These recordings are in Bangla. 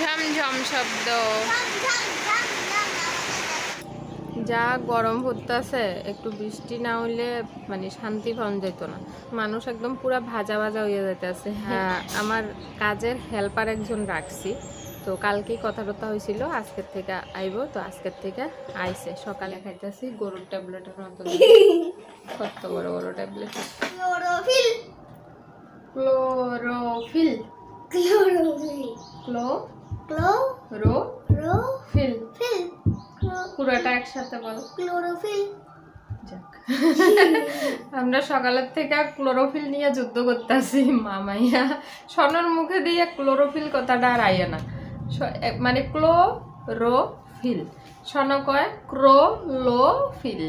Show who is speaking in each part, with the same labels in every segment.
Speaker 1: ঝমঝম শব্দ যা গরম পড়তেছে একটু বৃষ্টি না হইলে মানে শান্তি পাওয়া যেত না মানুষ একদম পুরো ভাজা ভাজা হয়ে যাইতেছে আমার কাজের হেল্পার একজন রাখছি তো কালকেই কথা হয়েছিল আজকের থেকে আইব তো আজকের থেকে আইছে সকালে খাইতেছি গরুর ট্যাবলেটের মতো কত বড় বড় tablet chlorophyll chlorophyll chlorophyll chlorophyll পুরোটা একসাথে বল ক্লোরোফিল। আমরা সকালের থেকে ক্লোরোফিল নিয়ে যুদ্ধ করতেছি মামাইয়া সনর মুখে দিয়ে ক্লোরোফিল কথাটা আর আইয়া না মানে ক্লোরোফিল সন কয় ক্রোলোফিল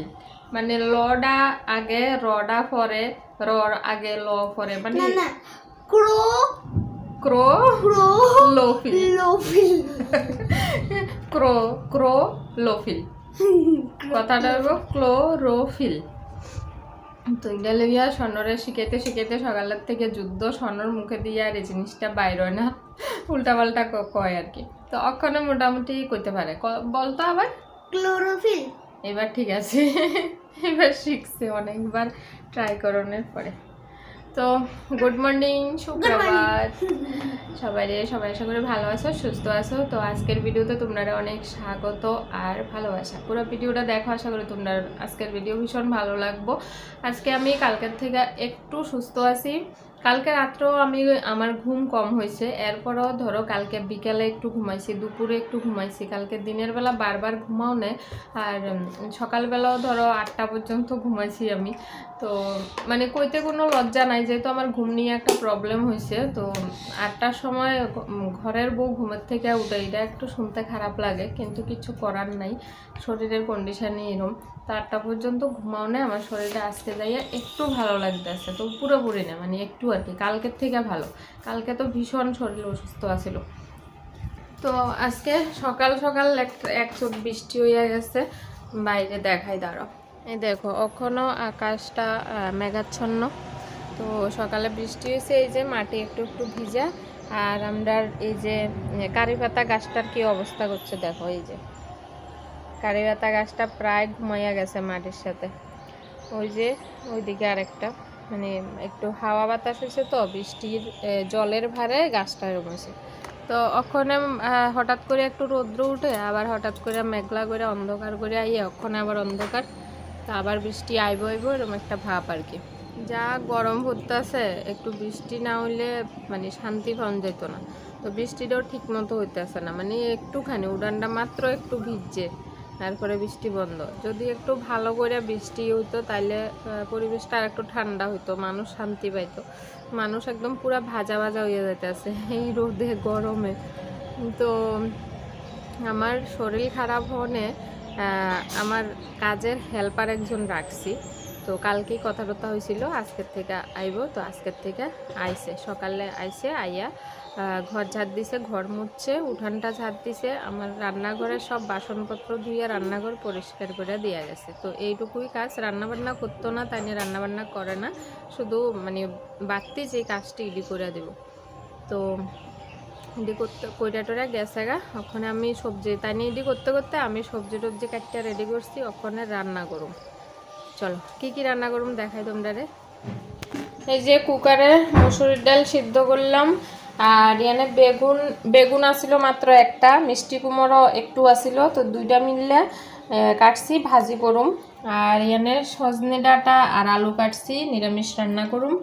Speaker 1: মানে লডা আগে রডা পরে র আগে ল পরে মানে না ক্রো ক্রোলোফিল লোফিল ক্রোলোফিল কথাটা হলো ক্লোরোফিল। তো এটা লইয়া সনরে শিখাইতে শিখাইতে সকালের থেকে যুদ্ধ সনর মুখে দিয়ে আর এই জিনিসটা বাইর হয় না উল্টাপাল্টা কয় আর কি। তো অক্ষণে মোটামুটি কইতে পারে বলতো আবার ক্লোরোফিল এবার ঠিক আছে এবার শিখছে অনেকবার ট্রাই করানোর পরে। তো গুড মর্নিং শুক্রবার সবাই আশা করি ভালো আছো সুস্থ আছো। তো আজকের ভিডিওতে তোমরা অনেক স্বাগত আর ভালোবাসা পুরো ভিডিওটা দেখো আশা করি তোমরা আজকের ভিডিও ভীষণ ভালো লাগবো। আজকে আমি কালকের থেকে একটু সুস্থ আছি কালকে রাত্রেও আমার ঘুম কম হয়েছে এরপরও ধরো কালকে বিকেলে একটু ঘুমাইছি দুপুরে একটু ঘুমাইছি কালকে দিনের বেলা বারবার ঘুমাও নেই আর সকালবেলাও ধরো 8টা পর্যন্ত ঘুমাইছি আমি। তো মানে কইতে কোনো লজ্জা নাই যেহেতু আমার ঘুম নিয়ে একটা প্রবলেম হয়েছে। তো 8টার সময় ঘরের বউ ঘুমের থেকে উঠে এটা একটু শুনতে খারাপ লাগে কিন্তু কিছু করার নাই শরীরের কন্ডিশানই এরকম। তো 8টা পর্যন্ত ঘুমাও নেই আমার শরীরটা আজকে যাইয়া একটু ভালো লাগতেছে তো পুরোপুরি না মানে একটু আর কি কালকের থেকে ভালো কালকে তো ভীষণ শরীর অসুস্থ আছিল। তো আজকে সকাল সকাল এক চোখ বৃষ্টি হইয়া গেছে বাইরে দেখাই দাঁড়াও এই দেখো এখনও আকাশটা মেঘাচ্ছন্ন। তো সকালে বৃষ্টি হয়েছে এই যে মাটি একটু একটু ভিজা আর আমরা এই যে কারি পাতা গাছটার কি অবস্থা করছে দেখো এই যে কারি পাতা গাছটা প্রায় ঘুমাইয়া গেছে মাটির সাথে ওই যে ওইদিকে আরেকটা মানে একটু হাওয়া বাতাস হয়েছে তো বৃষ্টির জলের ভারে গাছটা রয়েছে। তো ওখানে হঠাৎ করে একটু রৌদ্র উঠে আবার হঠাৎ করে মেঘলা করে অন্ধকার করে আইয়ে ওখানে আবার অন্ধকার তা আবার বৃষ্টি আইব এরকম একটা ভাব আর কি। যা গরম পড়তেছে একটু বৃষ্টি না হইলে মানে শান্তি পাওয়া যেত না। তো বৃষ্টিটাও ঠিক মতো হইতেছে না মানে একটুখানি উড়ানটা মাত্র একটু ভিজছে তারপরে বৃষ্টি বন্ধ। যদি একটু ভালো করে বৃষ্টি হইতো তাইলে পরিবেশটা আর একটু ঠান্ডা হইতো মানুষ শান্তি পাইতো মানুষ একদম পুরো ভাজা ভাজা হয়ে যাইতেছে এই রোদে গরমে। তো আমার শরীর খারাপ হনে আমার কাজের হেল্পার একজন রাখছি তো কালকেই কথা হয়েছিল আজকের থেকে আইব তো আজকের থেকে আইছে সকালে আইছে আইয়া ঘর ঝাড় দিছে ঘর মুছছে উঠানটা ঝাড় দিছে আমার রান্নাঘরের সব বাসনপত্র ধুয়ে রান্নাঘর পরিষ্কার করে দেওয়া গেছে। তো এইটুকুই কাজ রান্নাবান্না করতো না তাই নিয়ে রান্নাবান্না করে না শুধু মানে বাড়তি যে কাজটি ইডি করে দেব। তো ইডি করতে কইটা টোরা গেছে গা ওখানে আমি সবজি তাই নিয়ে ইডি করতে করতে আমি সবজি টবজি কাটতে রেডি করছি ওখানে রান্না করুম। চলো কি কি রান্না করুম দেখাই তোমরা রে। এই যে কুকারে মসুরির ডাল সিদ্ধ করলাম আর এখানে বেগুন আসিল মাত্র একটা মিষ্টি কুমড়ো একটু আসিল তো দুইটা মিললে কাটছি ভাজি করুম। আর এখানে সজনে ডাঁটা আর আলু কাটছি নিরামিষ রান্না করুম।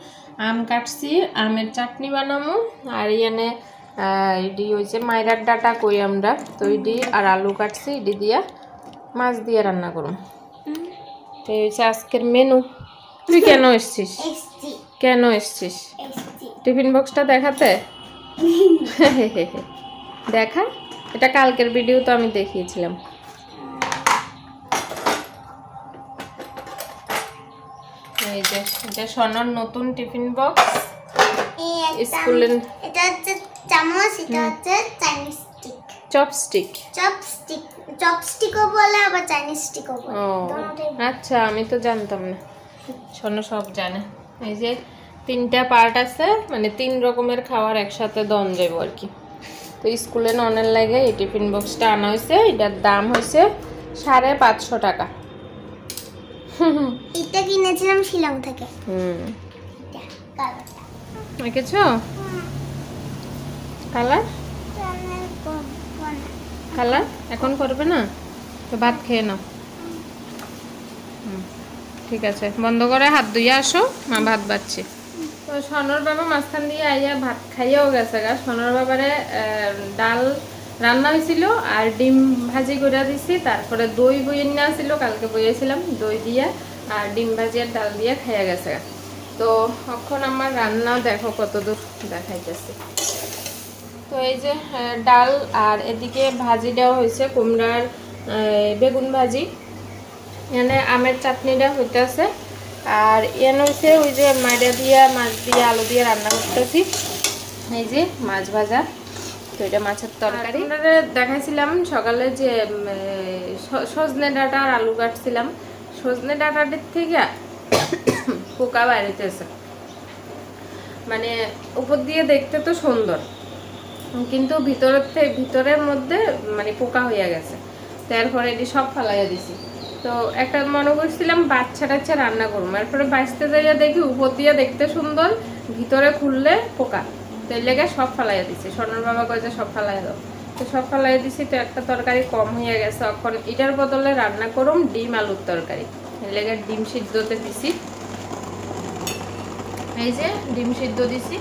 Speaker 1: আম কাটছি আমের চাটনি বানামু আর এখানে ইডি হয়েছে মাইরার ডাঁটা কই আমরা তো ইডি আর আলু কাটছি ইডি দিয়া মাছ দিয়ে রান্না করুম। এই হচ্ছে আজকের মেনু। তুই কেন এসছিস কেন এসছিস টিফিন বক্সটা দেখাতে দেখা এটা কালকের ভিডিও তো আমি দেখিয়েছিলাম। এই যে এটা সোনার নতুন টিফিন বক্স স্কুলের
Speaker 2: এটা হচ্ছে চামচ এটা হচ্ছে চাইনিজ স্টিক চপস্টিকও বলে আবার চাইনিজ স্টিকও বলে।
Speaker 1: আচ্ছা আমি তো জানতাম না সোনা সব জানে। এই যে 3টা পার্ট আছে মানে 3 রকমের খাবার একসাথে দন যাবে আর কি। তো স্কুলে ননের লাগে এই টিফিন বক্সটা আনা হয়েছে। এটার দাম হয়েছে 550 টাকা।
Speaker 2: এটা কিনেছিলাম শিলং থেকে।
Speaker 1: দেখেছ কালার কালার এখন করবে না তো ভাত খেয়ে নাও। ঠিক আছে, বন্ধ করে হাত ধুইয়া আসো, মা ভাত বাচ্ছি। তো সনর বাবা মাঝখান দিয়ে আইয়া ভাত খাইয়াও গেছে গা। সনর বাবারে ডাল রান্না হয়েছিল আর ডিম ভাজি করে দিছি, তারপরে দই বইয়ে নেওয়া ছিল, কালকে বইয়েছিলাম, দই দিয়ে আর ডিম ভাজি আর ডাল দিয়ে খাইয়া গেছে। তো এখন আমার রান্না দেখো কত দূর দেখাইতেছে। তো এই যে ডাল আর এদিকে ভাজি দেওয়া হয়েছে কুমড়ার বেগুন ভাজি, এখানে আমের চাটনিটা হইতেছে, আর এখানে হচ্ছে ওই যে মাইডা দিয়া মাছ দিয়ে আলু দিয়ে রান্না করতেছি। এই যে মাছ ভাজা, তো এটা মাছের তরকারি। দেখাইছিলাম সকালে যে সজনে ডাঁটা আর আলু কাটছিলাম, সজনে ডাঁটাটির থেকে পোকা বাইরেতেছে, মানে উপর দিয়ে দেখতে তো সুন্দর কিন্তু ভিতরের মধ্যে মানে পোকা হইয়া গেছে। তারপরে এটি সব ফালাইয়া দিছি। তো একটা মনে করছিলাম বাচ্চা টাচ্চা রান্না করবো, এরপরে বাঁচতে যাইয়া দেখি উপর দিয়ে দেখতে সুন্দর, ভিতরে খুললে পোকা। তো এই লেগে সব ফালাইয়া দিছি। সোনার বাবা কয়ে যে সব ফালাইয়া দাও, তো সব ফালাইয়া দিছি। তো একটা তরকারি কম হয়ে গেছে, এখন এটার বদলে রান্না করুম ডিম আলুর তরকারি। এই লেগে ডিম সিদ্ধতে দিছি, এই যে ডিম সিদ্ধ দিছি,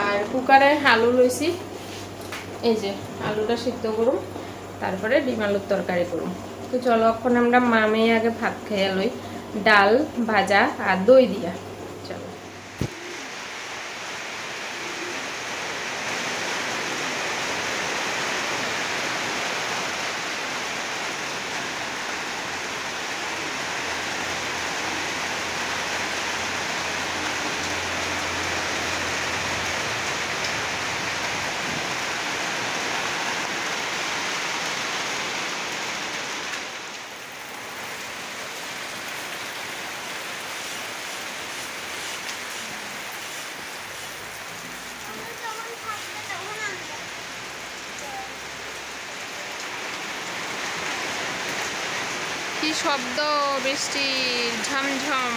Speaker 1: আর কুকারে আলু লইছি, এই যে আলুটা সিদ্ধ করুম, তারপরে ডিম আলুর তরকারি করুম। তো চলো এখন আমরা মামে আগে ভাত খেয়ে লই, ডাল ভাজা আর দই দিয়া। চলো কি শব্দ, বৃষ্টির ঝমঝম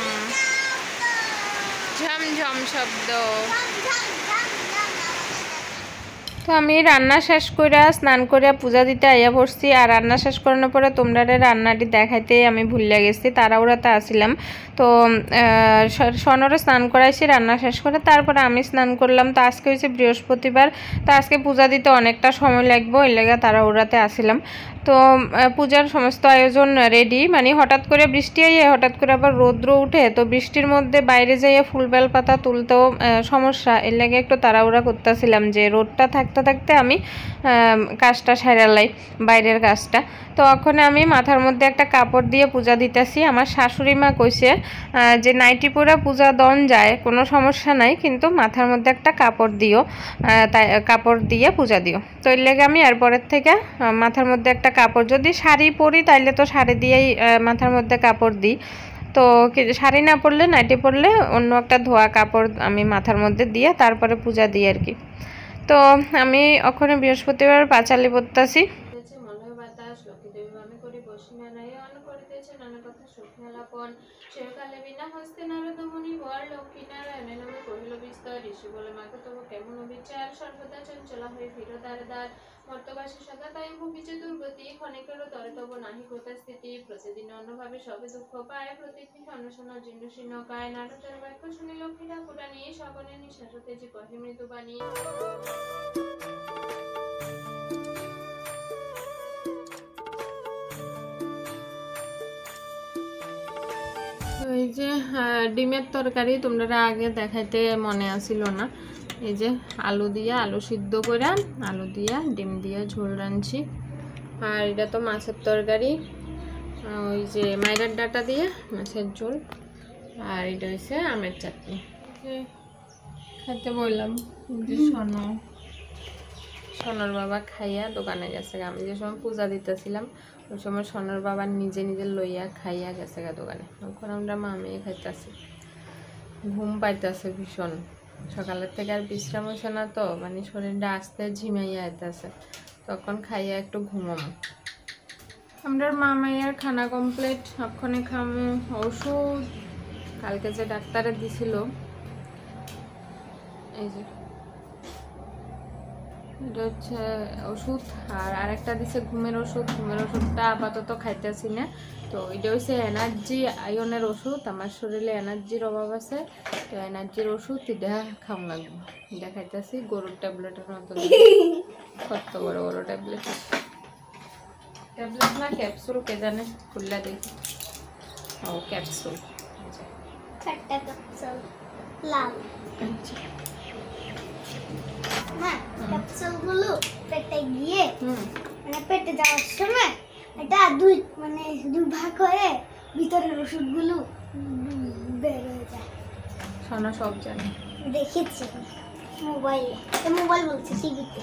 Speaker 1: ঝমঝম শব্দ। তো আমি রান্না শেষ করে স্নান করে পূজা দিতে আইয়া পড়ছি, আর রান্না শেষ করানোর পরে তোমরা রান্নাটি দেখাইতেই আমি ভুলে গেছি, তাড়াহুড়াতে আসছিলাম। তো সনরে স্নান করাইছি রান্না শেষ করে, তারপরে আমি স্নান করলাম। তো আজকে হয়েছে বৃহস্পতিবার, তো আজকে পূজা দিতে অনেকটা সময় লাগবে, ওই লেগে তাড়াহুড়াতে আসছিলাম। তো পূজার সমস্ত আয়োজন রেডি, মানে হঠাৎ করে বৃষ্টি আইয়ে হঠাৎ করে আবার রৌদ্র উঠে, তো বৃষ্টির মধ্যে বাইরে যাইয়ে ফুল বেল পাতা তুলতেও সমস্যা, এর লেগে একটু তাড়াহুড়া করতেছিলাম যে রোদটা থাকতে থাকতে আমি কাজটা সারালাই, বাইরের কাজটা। তো ওখানে আমি মাথার মধ্যে একটা কাপড় দিয়ে পূজা দিতেছি। আমার শাশুড়ি মা কইছে যে নাইটি পরে পূজা দন যায়, কোনো সমস্যা নাই, কিন্তু মাথার মধ্যে একটা কাপড় দিও, তাই কাপড় দিয়ে পূজা দিও। তো এর লেগে আমি এরপরের থেকে মাথার মধ্যে একটা কাপড়, যদি শাড়ি পরি তাইলে তো শাড়ি দিয়েই মাথার মধ্যে কাপড় দিই, তো শাড়ি না পরলে নাইটি পরলে অন্য একটা ধোয়া কাপড় আমি মাথার মধ্যে দিয়ে তারপরে পূজা দিই আর কি। তো আমি ওখানে বৃহস্পতিবার পাঁচালি পড়তেছি। কেমন বিচার সর্বদা চঞ্চলা হয়ে ফিরো দ্বার দ্বার, মর্তবাসী সদা তাই ভূমিচ দুর্গতি, ক্ষণিকেরও তরে তব নাহি কোথা স্থিতি, প্রতিদিন অন্যভাবে সবে দুঃখ পায়, প্রতিদিন অন্বেষণ জীর্ণ শীর্ণ কায়, নাটকের বাক্য শুনি লক্ষ্মী ঠাকুরানী, সকলে নিঃশ্বাস তেজি কহে মৃদুবাণী। এই যে ডিমের তরকারি তোমরা আগে দেখাইতে মনে আসিল না, এই যে আলু দিয়া আলু সিদ্ধ করে আলু দিয়া ডিম দিয়া ঝোল রাঁধছি। আর এটা তো মাছের তরকারি, ওই যে মাইরার ডাটা দিয়ে মাছের ঝোল, আর এটা হচ্ছে আমের চাটনি। খাইতে বললাম যে সোনার বাবা খাইয়া দোকানে গেছে, আমি যে সময় পূজা দিতেছিলাম ওই সময় সোনার বাবা নিজে নিজে লইয়া খাইয়া গেছে গা দোকানে। এখন আমরা মামিয়ে খাইতেছি, ঘুম পাইতেছে ভীষণ। সকালের থেকে আর বিশ্রাম হয়েছে না তো, মানে শরীরটা আস্তে ঝিমাইয়া আইতেছে, তখন খাইয়া একটু ঘুমাবো। আমরা মামাইয়ার খানা কমপ্লিট, সবক্ষণে খামো। ওষুধ কালকে যে ডাক্তারে দিছিল, এই যে এটা হচ্ছে ওষুধ, আর আরেকটা দিছে ঘুমের ওষুধ। ঘুমের ওষুধটা আপাতত খাইতেছি না, তো এটা হচ্ছে এনার্জি আয়নের ওষুধ। আমার শরীরে এনার্জির অভাব আছে, তো এনার্জির ওষুধ এটা খাওয়া লাগবে। এটা খাইতেছি গরুর ট্যাবলেটের মতো, কত বড় বড় ট্যাবলেট। ট্যাবলেট না ক্যাপসুল, কে জানে, খুললা দেখি। ও ক্যাপসুল,
Speaker 2: একটা ক্যাপসুল লাল।
Speaker 1: আচ্ছা।
Speaker 2: হ্যাঁ, ক্যাপসুলগুলো পেটে গিয়ে মানে পেটে যাওয়ার সময় এটা দুই ভাগ হয়ে ভিতরের ওষুধগুলো বের হয়ে যায়।
Speaker 1: সোনা সব জানে,
Speaker 2: দেখেছি মোবাইলে, মোবাইল বলছি টিভিতে।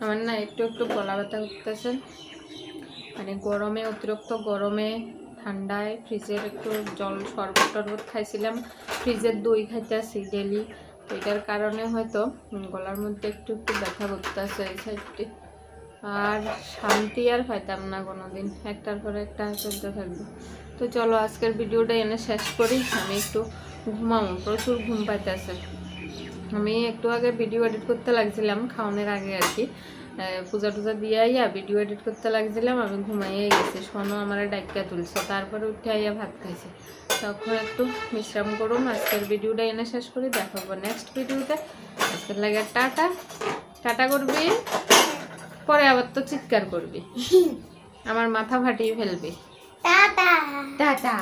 Speaker 1: আমার না একটু একটু গলা ব্যথা করতেছে, মানে গরমে, অতিরিক্ত গরমে, ঠান্ডায় ফ্রিজের একটু জল শরবত টরবত খাইছিলাম, ফ্রিজের দই খাইতেছি ডেলি, তো এটার কারণে হয়তো গলার মধ্যে একটু একটু ব্যথা করতেছে এই সাইডটি। আর শান্তি আর পাইতাম না কোনোদিন, একটার পর একটা চলতে থাকবে। তো চলো আজকের ভিডিওটা এনে শেষ করি, আমি একটু ঘুমাবো, প্রচুর ঘুম পাইতেছে। আমি একটু আগে ভিডিও এডিট করতে লাগছিলাম, খাওয়ানোর আগে আর কি, পূজা টুজা দিয়ে আইয়া ভিডিও এডিট করতে লাগছিলাম, আমি ঘুমাইয়ে গেছি। সোনো আমার ডাইকা তুলছে, তারপরে উঠে আইয়া ভাত খাইছে। তখন একটু বিশ্রাম করুন, আজকের ভিডিওটা এনে শেষ করি, দেখাবো নেক্সট ভিডিওতে। আজকের লাগে টাটা। টাটা করবি, পরে আবার তো চিৎকার করবি, আমার মাথা ফাটিয়ে ফেলবি।
Speaker 2: Tata
Speaker 1: tata.